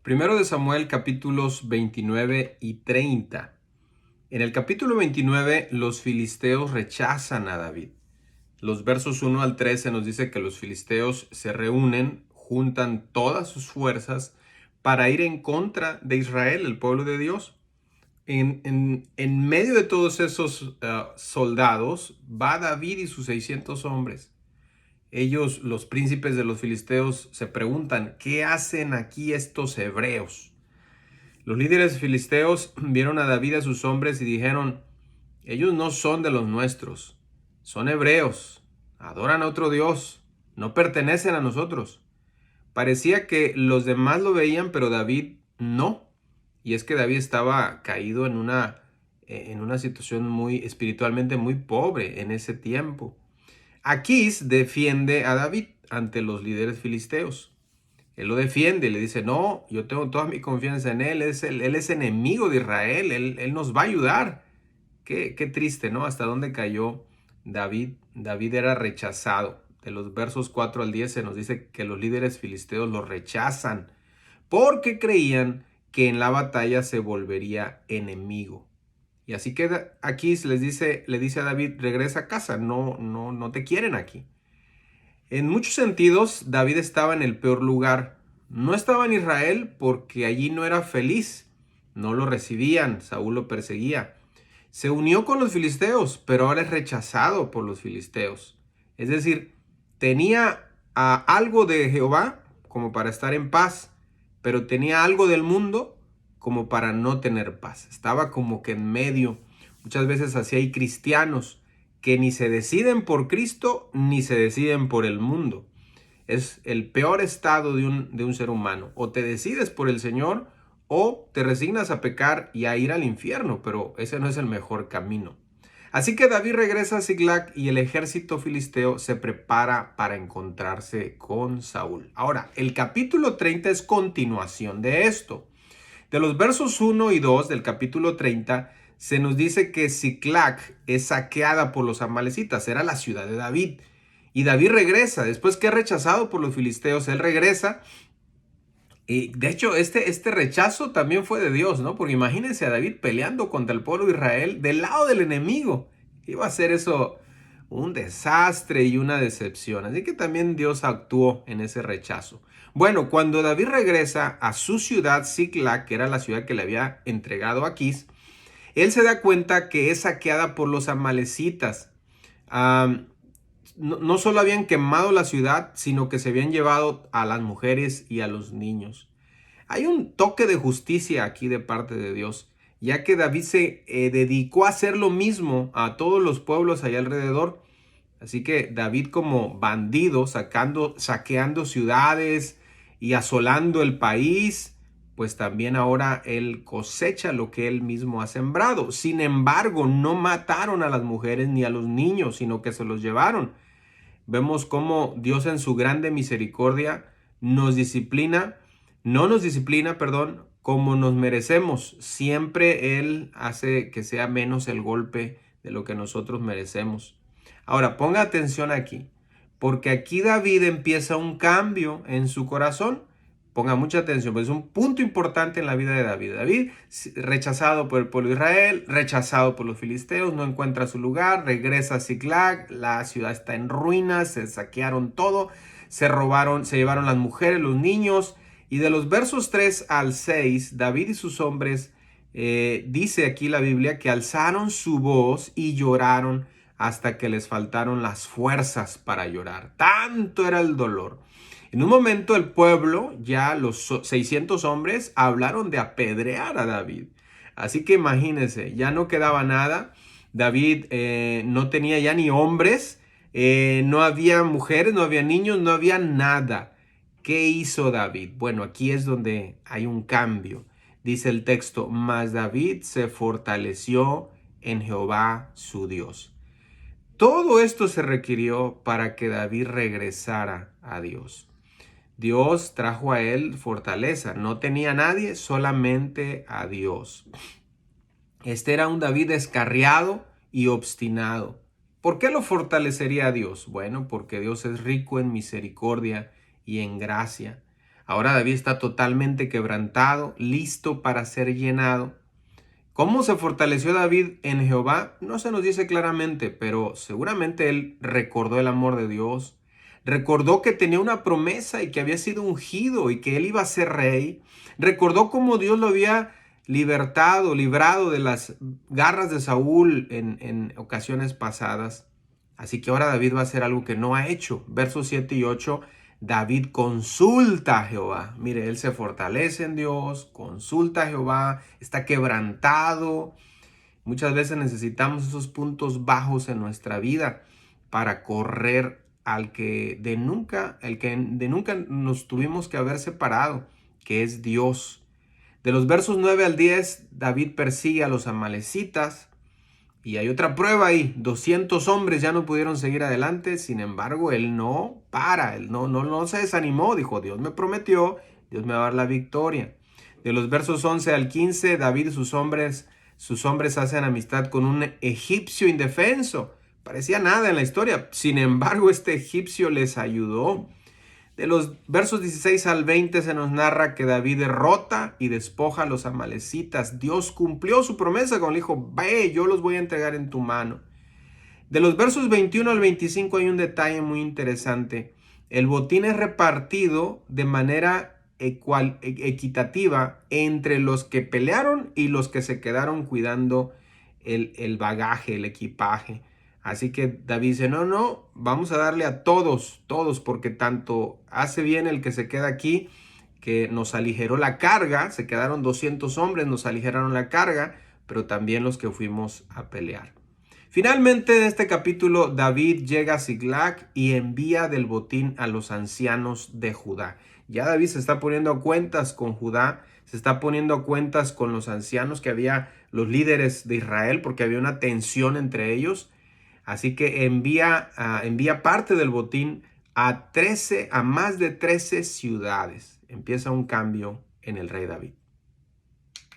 Primero de Samuel, capítulos 29 y 30. En el capítulo 29, los filisteos rechazan a David. Los versos 1 al 13 nos dice que los filisteos se reúnen, juntan todas sus fuerzas para ir en contra de Israel, el pueblo de Dios. En medio de todos esos soldados va David y sus 600 hombres. Ellos, los príncipes de los filisteos, se preguntan, ¿qué hacen aquí estos hebreos? Los líderes filisteos vieron a David y a sus hombres y dijeron, ellos no son de los nuestros, son hebreos, adoran a otro Dios, no pertenecen a nosotros. Parecía que los demás lo veían, pero David no. Y es que David estaba caído en una situación muy espiritualmente muy pobre en ese tiempo. Aquís defiende a David ante los líderes filisteos. Él lo defiende, le dice, no, yo tengo toda mi confianza en él, él es enemigo de Israel, él nos va a ayudar. Qué triste, ¿no? Hasta dónde cayó David. David era rechazado. De los versos 4 al 10 se nos dice que los líderes filisteos lo rechazan porque creían que en la batalla se volvería enemigo. Y así que aquí le dice a David, regresa a casa, no te quieren aquí. En muchos sentidos, David estaba en el peor lugar. No estaba en Israel porque allí no era feliz. No lo recibían, Saúl lo perseguía. Se unió con los filisteos, pero ahora es rechazado por los filisteos. Es decir, tenía algo de Jehová como para estar en paz, pero tenía algo del mundo como para no tener paz. Estaba como que en medio. Muchas veces así hay cristianos que ni se deciden por Cristo ni se deciden por el mundo. Es el peor estado de un ser humano. O te decides por el Señor o te resignas a pecar y a ir al infierno, pero ese no es el mejor camino. Así que David regresa a Ziklag y el ejército filisteo se prepara para encontrarse con Saúl. Ahora, el capítulo 30 es continuación de esto. De los versos 1 y 2 del capítulo 30 se nos dice que Ziklag es saqueada por los amalecitas, era la ciudad de David. Y David regresa, después que es rechazado por los filisteos, él regresa. Y de hecho, este rechazo también fue de Dios, ¿no? Porque imagínense a David peleando contra el pueblo de Israel del lado del enemigo. Iba a ser eso un desastre y una decepción. Así que también Dios actuó en ese rechazo. Bueno, cuando David regresa a su ciudad, Ziklag, que era la ciudad que le había entregado a Aquís, él se da cuenta que es saqueada por los amalecitas. No solo habían quemado la ciudad, sino que se habían llevado a las mujeres y a los niños. Hay un toque de justicia aquí de parte de Dios, ya que David se dedicó a hacer lo mismo a todos los pueblos allá alrededor. Así que David, como bandido, saqueando ciudades y asolando el país, pues también ahora él cosecha lo que él mismo ha sembrado. Sin embargo, no mataron a las mujeres ni a los niños, sino que se los llevaron. Vemos cómo Dios en su grande misericordia nos disciplina, no nos disciplina, perdón, como nos merecemos. Siempre Él hace que sea menos el golpe de lo que nosotros merecemos. Ahora, ponga atención aquí, porque aquí David empieza un cambio en su corazón. Ponga mucha atención, pues es un punto importante en la vida de David. David, rechazado por el pueblo de Israel, rechazado por los filisteos, no encuentra su lugar, regresa a Ziklag, la ciudad está en ruinas, se saquearon todo, se llevaron las mujeres, los niños, y de los versos 3 al 6, David y sus hombres, dice aquí la Biblia, que alzaron su voz y lloraron hasta que les faltaron las fuerzas para llorar. Tanto era el dolor. En un momento el pueblo, ya los 600 hombres, hablaron de apedrear a David. Así que imagínense, ya no quedaba nada. David no tenía ya ni hombres, no había mujeres, no había niños, no había nada. ¿Qué hizo David? Bueno, aquí es donde hay un cambio. Dice el texto, mas David se fortaleció en Jehová su Dios. Todo esto se requirió para que David regresara a Dios. Dios trajo a él fortaleza. No tenía a nadie, solamente a Dios. Este era un David descarriado y obstinado. ¿Por qué lo fortalecería a Dios? Bueno, porque Dios es rico en misericordia y en gracia. Ahora David está totalmente quebrantado, listo para ser llenado. ¿Cómo se fortaleció David en Jehová? No se nos dice claramente, pero seguramente él recordó el amor de Dios, recordó que tenía una promesa y que había sido ungido y que él iba a ser rey, recordó cómo Dios lo había librado de las garras de Saúl en ocasiones pasadas. Así que ahora David va a hacer algo que no ha hecho. Versos 7 y 8, David consulta a Jehová. Mire, él se fortalece en Dios, consulta a Jehová, está quebrantado. Muchas veces necesitamos esos puntos bajos en nuestra vida para correr al que de nunca nos tuvimos que haber separado, que es Dios. De los versos 9 al 10, David persigue a los amalecitas. Y hay otra prueba ahí, 200 hombres ya no pudieron seguir adelante, sin embargo, él no para, él no se desanimó, dijo, Dios me prometió, Dios me va a dar la victoria. De los versos 11 al 15, David y sus hombres hacen amistad con un egipcio indefenso. Parecía nada en la historia, sin embargo, este egipcio les ayudó. De los versos 16 al 20 se nos narra que David derrota y despoja a los amalecitas. Dios cumplió su promesa cuando le dijo, ve, yo los voy a entregar en tu mano. De los versos 21 al 25 hay un detalle muy interesante. El botín es repartido de manera equitativa entre los que pelearon y los que se quedaron cuidando el bagaje, el equipaje. Así que David dice, no, vamos a darle a todos, porque tanto hace bien el que se queda aquí, que nos aligeró la carga, se quedaron 200 hombres, nos aligeraron la carga, pero también los que fuimos a pelear. Finalmente, en este capítulo, David llega a Ziklag y envía del botín a los ancianos de Judá. Ya David se está poniendo a cuentas con Judá, se está poniendo a cuentas con los ancianos que había, los líderes de Israel, porque había una tensión entre ellos. Así que envía parte del botín a más de 13 ciudades. Empieza un cambio en el rey David.